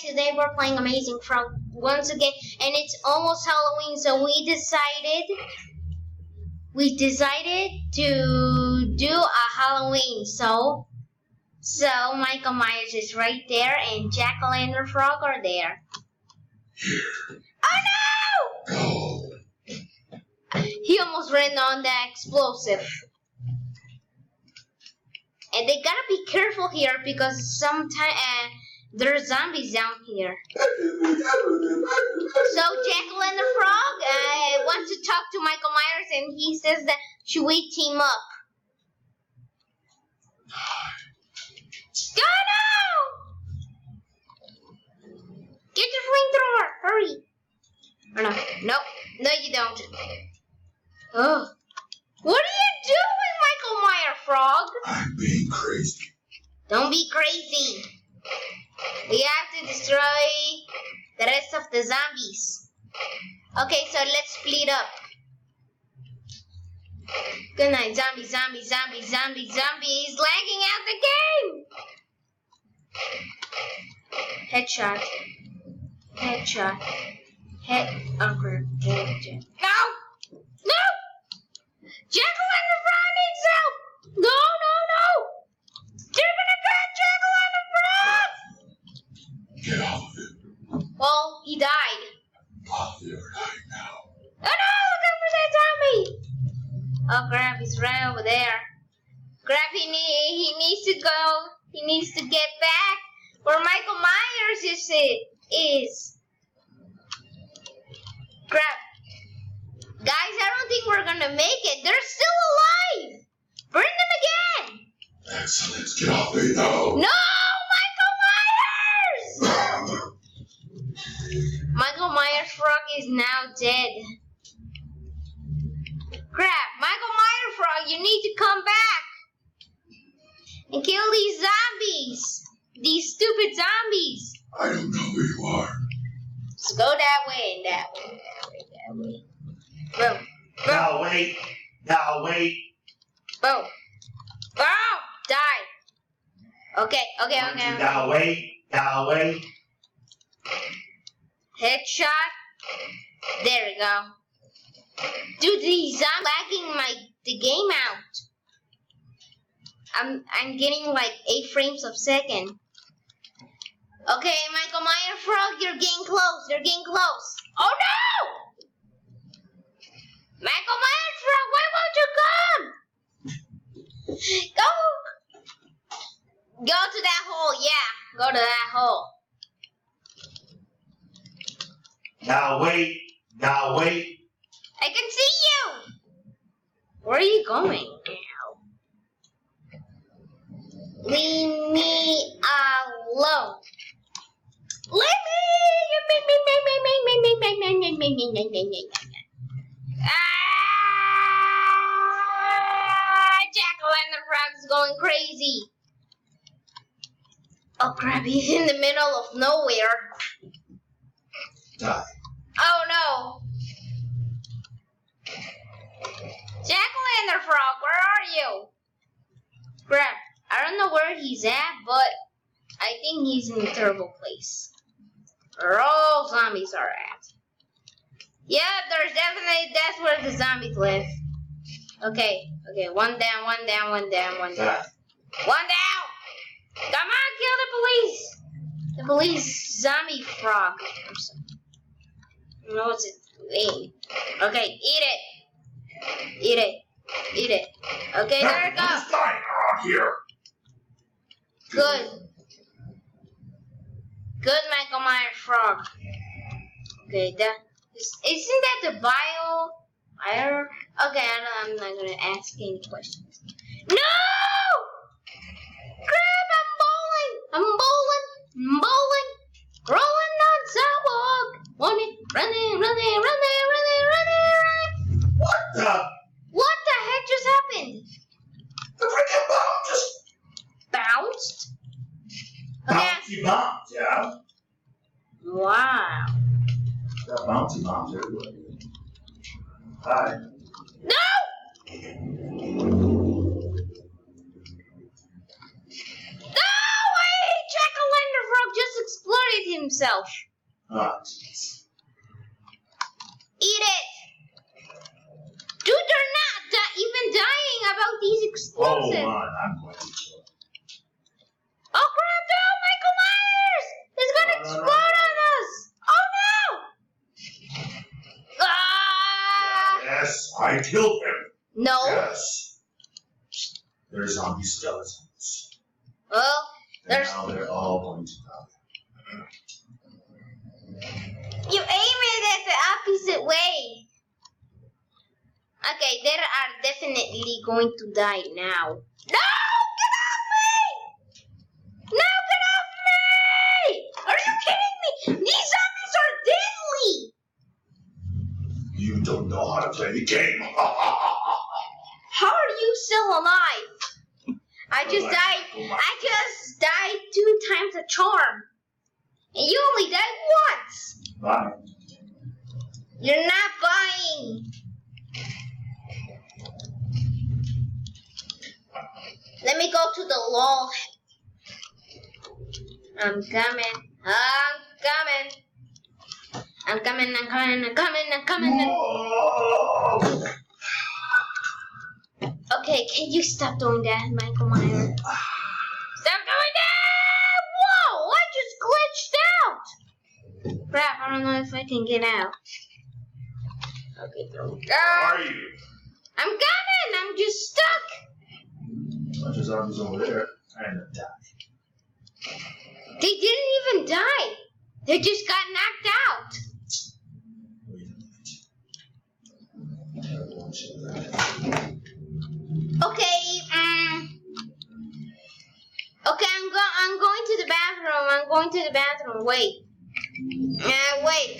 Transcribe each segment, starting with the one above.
today we're playing Amazing Frog once again, and it's almost Halloween, so we decided to do a Halloween. So Michael Myers is right there, and Jack-o'-lantern frog are there. Oh no! He almost ran on the explosive. And they gotta be careful here because sometimes there's zombies down here. So Jack-o'-lantern-frog wants to talk to Michael Myers, and he says that should we team up? Go now! Get your flamethrower! Hurry! Or no, you don't. Oh, what are you doing, Michael Myers Frog? I'm being crazy. Don't be crazy. We have to destroy the rest of the zombies. Okay, so let's split up. Good night, zombies. Lagging out the game. Headshot. Oh, crap. No! Jack-o'-lantern-frog needs help! No! They're gonna get Jack-o'-lantern-frog! Get off of it. Well, he died. Oh, you're dying now. Oh no! Look out for that zombie! Oh crap, he's right over there. Crap, he needs to go. He needs to get back where Michael Myers is. Crap. Guys, I don't think we're gonna make it. They're still alive! Burn them again! Excellent. Get off me now. No! Michael Myers! Michael Myers Frog is now dead. Crap, Michael Myers Frog, you need to come back and kill these zombies. These stupid zombies. I don't know who you are. Let's go that way and that way. Boom. Now wait. Boom. Oh, die. Okay. Now wait. Headshot. There we go. Dude, these zombies lagging the game out. I'm getting like 8 frames a second. Okay, Michael Myers Frog, you're getting close. Oh no! Michael Myers Frog, why won't you come? Go to that hole, yeah. Go to that hole. Now wait. I can see you. Where are you going now? Leave me alone. Jack-o'-lantern-frog's going crazy. Oh crap, he's in the middle of nowhere. Die. Oh no. Jack-o'-lantern-frog, where are you? Crap, I don't know where he's at, but I think he's in a terrible place. Where all zombies are at. Yep, that's where the zombies live. Okay, one down. Die. One down! Come on, kill the police! The police zombie frog. I'm sorry. No, it's wait. Okay, eat it. Okay, there it goes. Who's dying around here? Good, Michael Myers Frog. Okay, isn't that the fire? Okay, I'm not gonna ask any questions. No! Crap! I'm bowling. Rolling on sidewalk. Running. What the heck just happened? The freaking bomb just Bounced? Bouncy bombs, yeah. Wow. Got bouncy bombs everywhere. Hi. No! Jack-o'-lantern-frog just exploded it himself. Ah, jeez. Eat it. Dude, they're not even dying about these explosives. Hold on, I'm going to. Oh crap, no, Michael Myers! It's gonna explode on us! Oh no! Ah! Yes, I killed him. No. Yes. They're zombie skeletons. Well, And now they're all going to die. you aim it at the opposite way. Okay, they are definitely going to die now. No! Get off me! No, get off me! Are you kidding me? These zombies are deadly! You don't know how to play the game. How are you still alive? I just died 2 times a charm. And you only died once. Bye. You're not buying. Let me go to the wall. I'm coming. I'm coming. Okay, can you stop doing that, Michael Myers? Stop doing that! Whoa, I just glitched out! Crap, I don't know if I can get out. Okay, there we go. How are you? I'm coming! I'm just stuck! Bunch of zombies over there trying to die. They didn't even die. They just got knocked out. Wait a minute. Okay, okay, I'm going to the bathroom. Wait. Wait.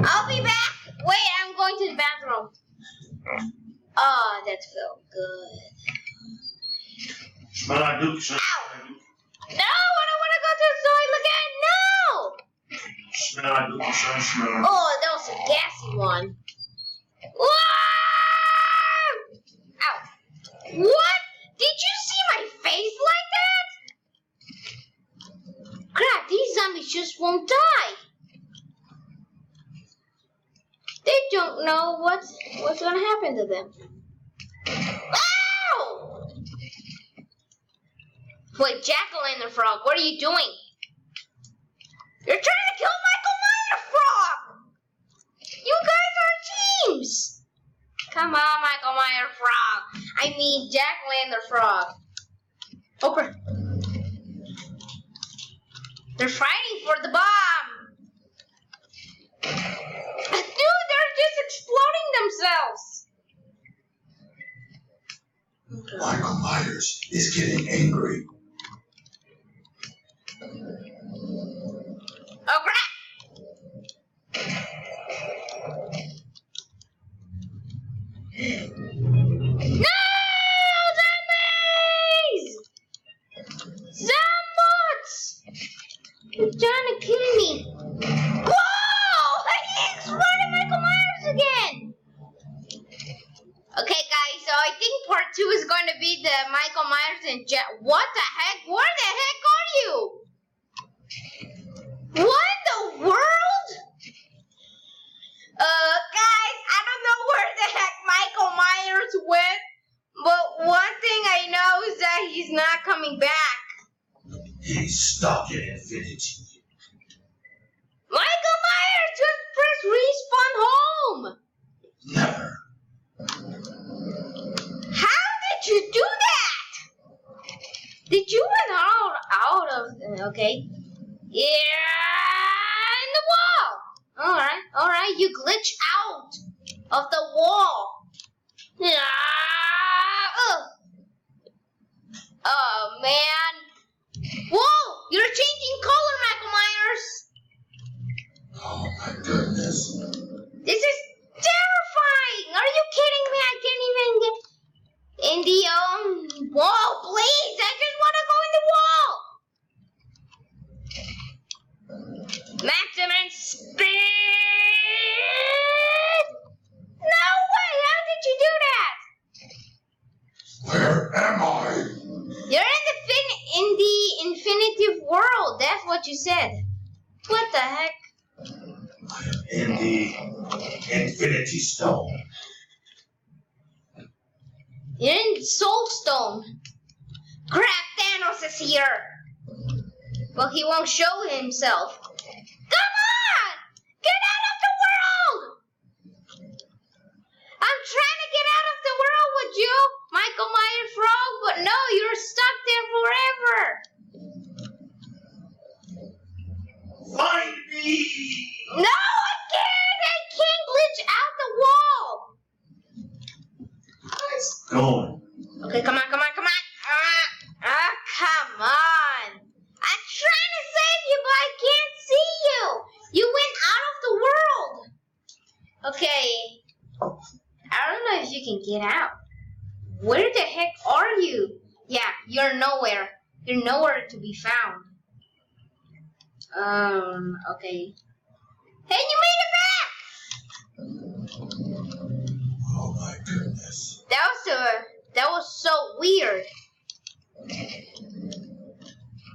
I'll be back. Wait, I'm going to the bathroom. Oh, that felt good. Smell like Duke. Ow! No, I don't want to go to the toilet again. No! Smell like Duke. Smell like. Oh, that was a gassy one. Whoa! Ow. What? Did you see my face like that? Crap, these zombies just won't die. They don't know what's gonna happen to them. Ow! Wait, Jack-o'-lantern-frog, what are you doing? You're trying to kill Michael Myers Frog! You guys are teams! Come on, Michael Myers Frog. I mean, Jack-o'-lantern-frog. Oh, crap. They're fighting for the bomb. Dude, they're just exploding themselves. Michael Myers is getting angry. Oh, crap. No! Zombies! Zombots! You're trying to kill me. Whoa! He exploded Michael Myers again! Okay, guys, so I think part 2 is going to be the Michael Myers and Jack. What the heck? Where the heck are you? What in the world? Guys, I don't know where the heck Michael Myers went, but one thing I know is that he's not coming back. He's stuck in infinity. Michael Myers, just press respawn home. Never. How did you do that? Did you run out of? Okay. Yeah, in the wall. All right. You glitch out of the wall. Oh man. Whoa! You're changing color, Michael Myers. Oh my goodness. This is terrifying. Are you kidding me? I can't even get in the wall, please. I just want to go in the wall. Maximum speed. No way. How did you do that? Where am I? You're in the infinitive world. That's what you said. What the heck? I am in the Infinity Stone. You're in Soul Stone. Crap, Thanos is here. But he won't show himself. Come on! Get out of the world! I'm trying to get out of the world with you, Michael Myers Frog, but no, you're stuck there forever. Find me! No, I can't! I can't glitch out the wall! It's going. Okay, come on. Come on! I'm trying to save you, but I can't see you! You went out of the world! Okay. I don't know if you can get out. Where the heck are you? Yeah, you're nowhere. You're nowhere to be found. Okay. Hey, you made it back! Oh my goodness. That was so weird.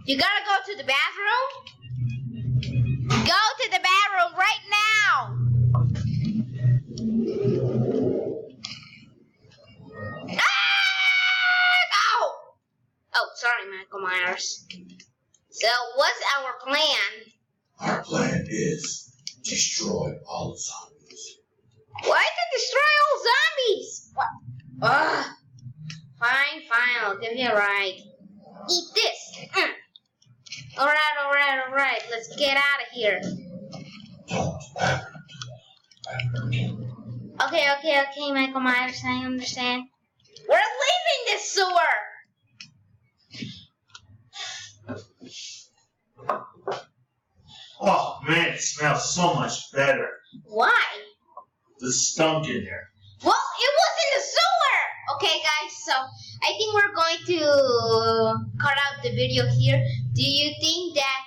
You gotta go to the bathroom? Go to the bathroom right now! Ah! Oh, sorry, Michael Myers. So, what's our plan? Our plan is destroy all zombies. Why to destroy all zombies? What? Ugh. Fine, I'll give you a ride. Eat this. Alright. Let's get out of here. Don't ever. Okay, Michael Myers, I understand. We're leaving this sewer! Oh man, it smells so much better. Why? The stunk in there. Well, it was in the sewer! Okay, guys, so I think we're going to cut out the video here. Do you think that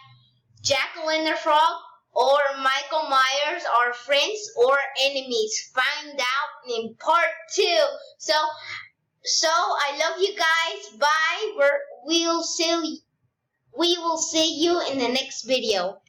Jack-o'-lantern Frog or Michael Myers are friends or enemies? Find out in part 2. So I love you guys. Bye. We will see you in the next video.